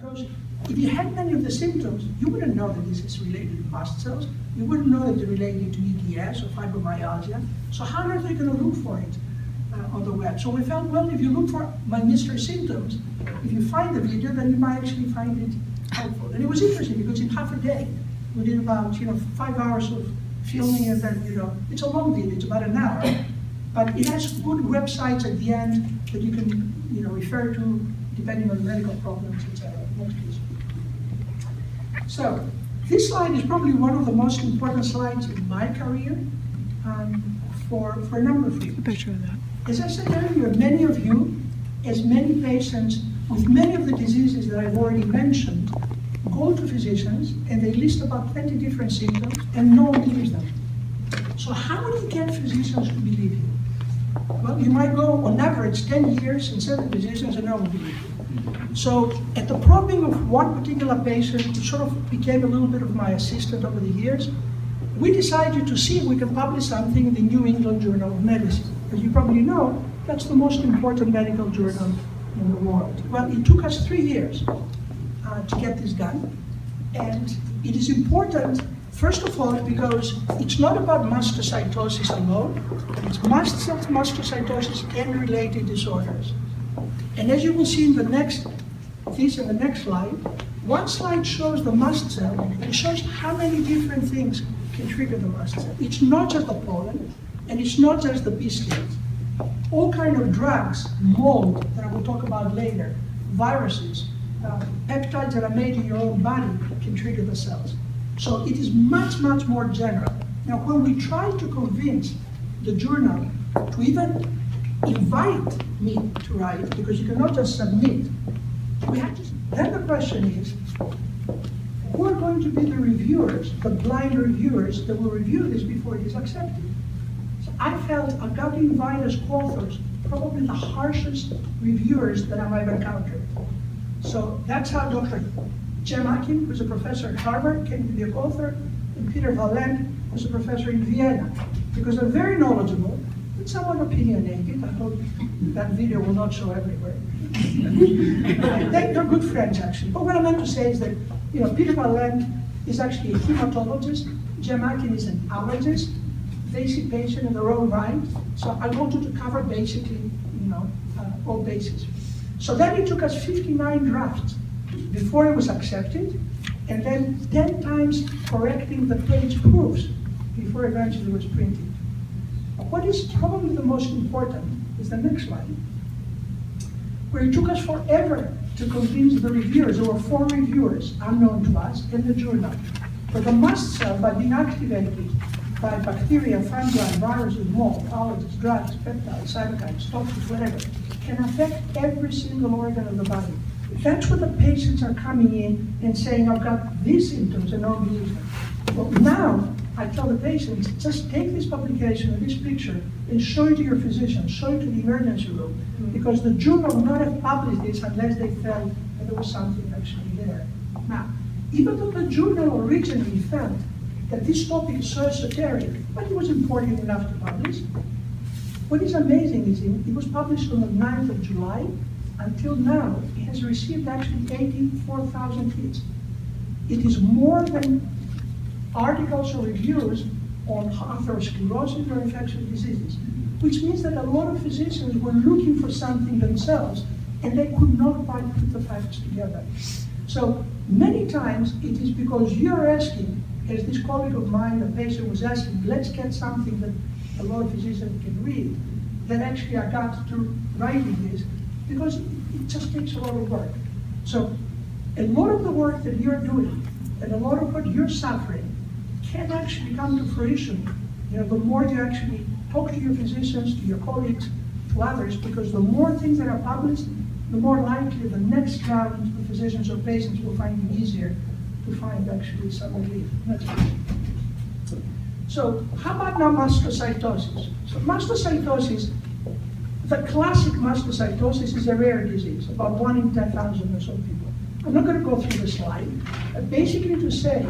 Because if you had many of the symptoms, you wouldn't know that this is related to mast cells. You wouldn't know that they're related to EDS or fibromyalgia. So how are they going to look for it on the web? So we felt, well, if you look for my Mr. Symptoms, if you find the video, then you might actually find it helpful. And it was interesting because in half a day, we did about 5 hours of filming, and then it's a long video, it's about an hour, but it has good websites at the end that you can refer to depending on the medical problems, etc. Next, please. So this slide is probably one of the most important slides in my career for a number of reasons. A picture of that. As I said earlier, many of you, as many patients with many of the diseases that I've already mentioned, go to physicians and they list about 20 different symptoms and no one believes them. So how do you get physicians to believe you? Well, you might go on average 10 years and 7 physicians and no one believes you. So at the probing of one particular patient, who sort of became a little bit of my assistant over the years, we decided to see if we can publish something in the New England Journal of Medicine. As you probably know, that's the most important medical journal in the world. Well, it took us 3 years to get this done. And it is important, first of all, because it's not about mastocytosis alone. It's mast cell mastocytosis and related disorders. And as you will see in the next slide, one slide shows the mast cell, and it shows how many different things can trigger the mast cell. It's not just the pollen, and it's not just the biscuits. All kind of drugs, mold, that I will talk about later, viruses, peptides that are made in your own body can trigger the cells. So it is much, much more general. Now, when we try to convince the journal to even invite me to write, because you cannot just submit, we have to, then the question is, who are going to be the reviewers, the blind reviewers that will review this before it is accepted? So I felt I got to invite as co-authors probably the harshest reviewers that I might have encountered. So that's how Dr. Jem Akin, who's a professor at Harvard, came to be a co-author, and Peter Valent, who's a professor in Vienna, because they're very knowledgeable, but somewhat opinionated. I hope that video will not show everywhere. They're good friends, actually. But what I meant to say is that, Peter Valent is actually a hematologist. Jem Akin is an allergist. They see patients in their own right. So I wanted to cover basically, all bases. So then it took us 59 drafts before it was accepted, and then 10 times correcting the page proofs before eventually it was printed. What is probably the most important is the next slide, where it took us forever to convince the reviewers. There were 4 reviewers unknown to us in the journal. For the mast cell, by being activated by bacteria, fungi, viruses, mold, allergens, drugs, peptides, cytokines, toxins, whatever, can affect every single organ of the body. That's where the patients are coming in and saying, I've got these symptoms and no one believes them. But now, I tell the patients, just take this publication or this picture and show it to your physician, show it to the emergency room, because the journal would not have published this unless they felt that there was something actually there. Now, even though the journal originally felt that this topic is so esoteric, but it was important enough to publish, what is amazing is it was published on the 9th of July. Until now, it has received actually 84,000 hits. It is more than articles or reviews on atherosclerosis or infectious diseases, which means that a lot of physicians were looking for something themselves and they could not quite put the facts together. So many times it is because you're asking, as this colleague of mine, the patient was asking, let's get something that a lot of physicians can read, that actually I got to writing this, because it just takes a lot of work. So a lot of the work that you're doing and a lot of what you're suffering can actually come to fruition, the more you actually talk to your physicians, to your colleagues, to others, because the more things that are published, the more likely the next round of physicians or patients will find it easier to find actually some relief. So how about now mastocytosis? So mastocytosis, the classic mastocytosis is a rare disease, about 1 in 10,000 or so people. I'm not going to go through the slide, basically to say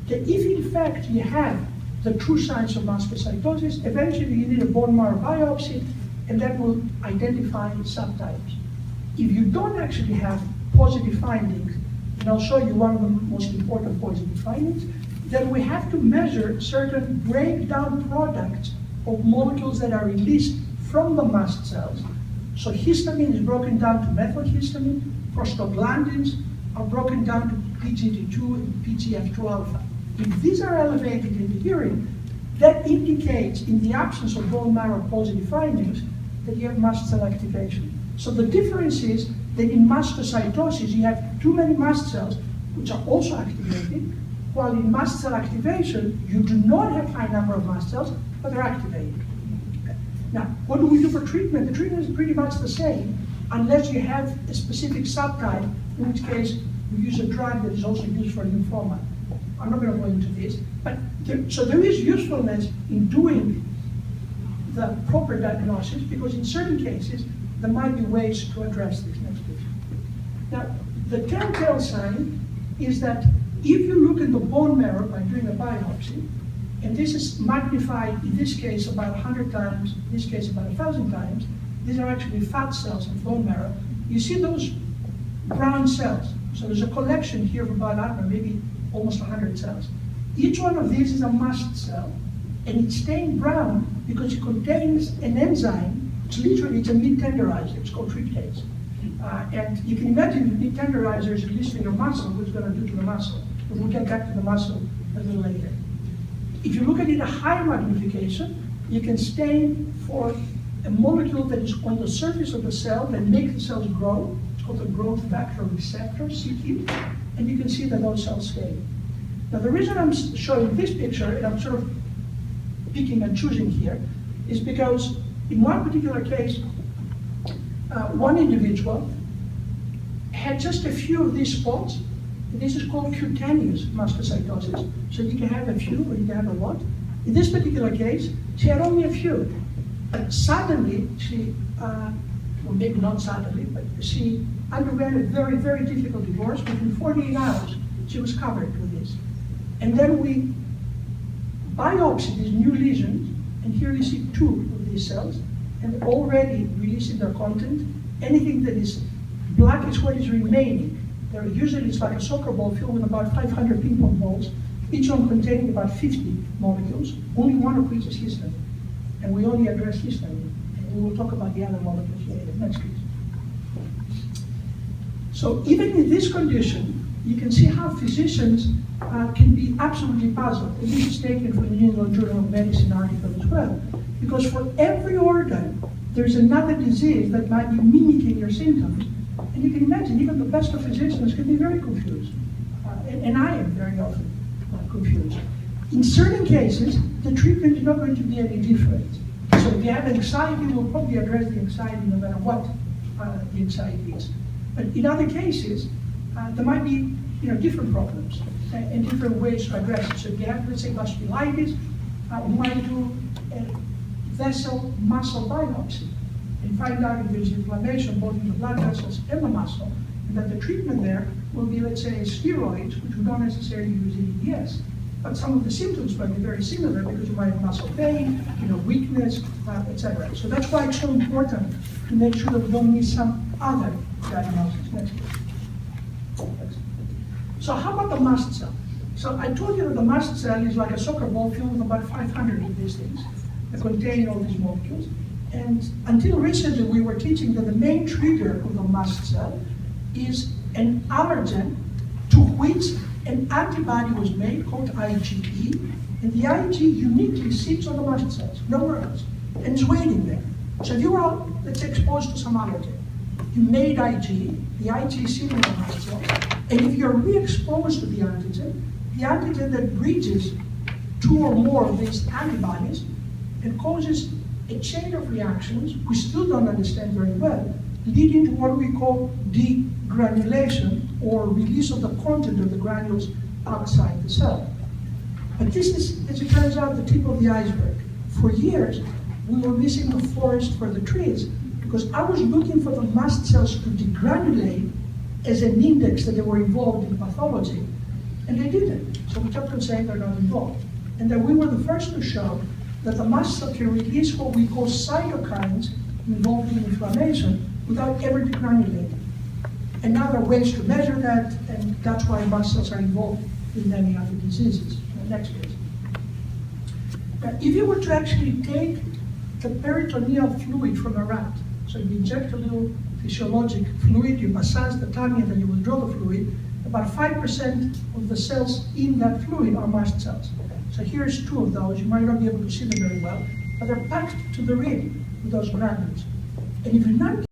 that if in fact you have the true signs of mastocytosis, eventually you need a bone marrow biopsy, and that will identify subtypes. If you don't actually have positive findings, and I'll show you one of the most important positive findings, that we have to measure certain breakdown products of molecules that are released from the mast cells. So histamine is broken down to methylhistamine, prostaglandins are broken down to PGD2 and PGF2 alpha. If these are elevated in the urine, that indicates, in the absence of bone marrow positive findings, that you have mast cell activation. So the difference is that in mastocytosis, you have too many mast cells, which are also activated, while in mast cell activation, you do not have high number of mast cells, but they're activated. Okay. Now, what do we do for treatment? The treatment is pretty much the same, unless you have a specific subtype, in which case we use a drug that is also used for lymphoma. I'm not going to go into this, but so there is usefulness in doing the proper diagnosis, because in certain cases, there might be ways to address this. Next page. Now, the telltale sign is that if you look in the bone marrow by doing a biopsy, and this is magnified in this case about 100 times, in this case about 1,000 times, these are actually fat cells in bone marrow. You see those brown cells. So there's a collection here of about, I don't know, maybe almost 100 cells. Each one of these is a mast cell, and it's stained brown because it contains an enzyme. It's a meat tenderizer. It's called tryptase. And you can imagine if meat tenderizer is released in your muscle, what it's going to do to the muscle. But we'll get back to the muscle a little later. If you look at it at high magnification, you can stain for a molecule that is on the surface of the cell that makes the cells grow. It's called the growth factor receptor, CT, and you can see that those cells stain. Now, the reason I'm showing this picture, and I'm sort of picking and choosing here, is because in one particular case, one individual had just a few of these spots. This is called cutaneous mastocytosis. So you can have a few, or you can have a lot. In this particular case, she had only a few. But suddenly, she, well, maybe not suddenly, but she underwent a very, very difficult divorce. Within 48 hours, she was covered with this. And then we biopsied these new lesions, and here you see 2 of these cells, and already releasing their content. Anything that is black is what is remaining. There usually it's like a soccer ball filled with about 500 ping pong balls, each one containing about 50 molecules, only one of which is histamine. And we only address histamine. And we will talk about the other molecules later. Next, please. So even in this condition, you can see how physicians can be absolutely puzzled. And this is taken from the New England Journal of Medicine article as well. Because for every organ, there's another disease that might be mimicking your symptoms. And you can imagine, even the best of physicians can be very confused. And I am very often confused. In certain cases, the treatment is not going to be any different. So if you have anxiety, we'll probably address the anxiety no matter what the anxiety is. But in other cases, there might be different problems and different ways to address it. So if you have, let's say, vasculitis, we might do a vessel muscle biopsy and find out if there's inflammation both in the blood vessels and the muscle, and that the treatment there will be, let's say, steroids, which we don't necessarily use in EDS. But some of the symptoms might be very similar because you might have muscle pain, weakness, etc. So that's why it's so important to make sure that we don't miss some other diagnosis. Next, please. So how about the mast cell? So I told you that the mast cell is like a soccer ball filled with about 500 of these things that contain all these molecules. And until recently, we were teaching that the main trigger of the mast cell is an allergen to which an antibody was made called IgE, and the IgE uniquely sits on the mast cells, nowhere else, and it's waiting there. So if you were, let's say, exposed to some allergen, you made IgE, the IgE is sitting on the mast cells, and if you're re-exposed to the antigen that breaches 2 or more of these antibodies and causes a chain of reactions we still don't understand very well, leading to what we call degranulation, or release of the content of the granules outside the cell. But this is, as it turns out, the tip of the iceberg. For years, we were missing the forest for the trees, because I was looking for the mast cells to degranulate as an index that they were involved in pathology, and they didn't. So we kept on saying they're not involved. And then we were the first to show that the mast cell can release what we call cytokines involved in inflammation without ever degranulating. And now there are ways to measure that, and that's why mast cells are involved in many other diseases. Next, please. If you were to actually take the peritoneal fluid from a rat, so you inject a little physiologic fluid, you massage the tummy, and then you withdraw the fluid, about 5% of the cells in that fluid are mast cells. So here's 2 of those. You might not be able to see them very well, but they're packed to the rim with those granules. And if you're not